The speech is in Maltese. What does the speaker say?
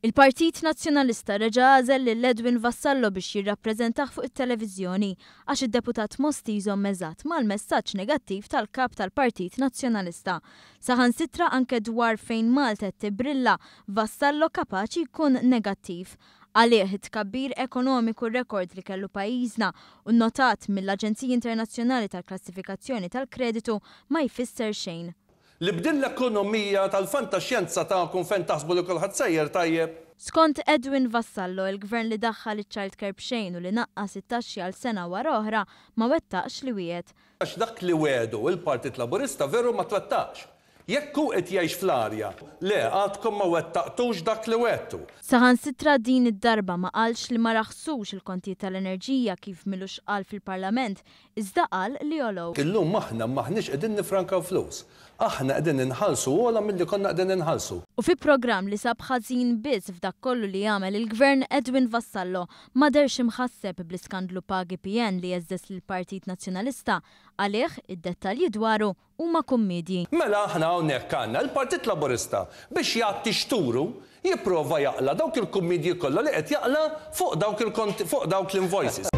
Il-Partit Nazzjonalista reġa' għażel lil Edwin Vassallo biex jirrappreżentah fuq it-televiżjoni għax id-deputat Mosti jżomm eżatt mal-messaġġ negattiv tal-kap tal-Partit Nazzjonalista. Saħansitra anke dwar fejn Malta qed tibrilla Vassallo kapaċi jkun negattiv. Għalih it-tkabbir ekonomiku rekord li kellu pajjiżna u nnotat mill-Aġenziji Internazzjonali tal-Klassifikazzjoni tal-Kreditu ma jfisser xejn. Li bdin l-ekonomija tal-fantaxjenza ta'kom fejn taħsbu li kulħadd sejjer tajjeb. Skont Edwin Vassallo, il-gvern li daħħal iċ-Child Care b'xejn u li naqqas it-taxxi għal sena wara oħra ma wettaqx li wiegħed. Għax dak li wedu il-Partit Laburista veru ma twettaqx. Jekk hu qed jgħix fl-arja, le għadkom ma wettaqtux dak li wettu. Saħansitra din id-darba ma qalx li ma raħsux il-konti tal-enerġija kif milux qal fil-Parlament, iżda qal li jolow. Illum aħna maħniex qegħdin nifrankaw flus. Aħna qegħdin inħallsu ogħla milli konna qegħdin inħallsu. U fi programm li sab ħażin biss f'dak kollu li jagħmel il-Gvern Edwin Vassallo ma derx imħasseb bl-iskandlu pagi PN li jeżżes lill-Partit Nazzjonalista għalih id-dettalji dwaru huma kummedji. Mela aħna hawnhekk għandna l-Partit Laburista biex jagħti xturu jipprova jaqla dawk il-kummedji kollha li qed jaqla fuq dawk l-invoices.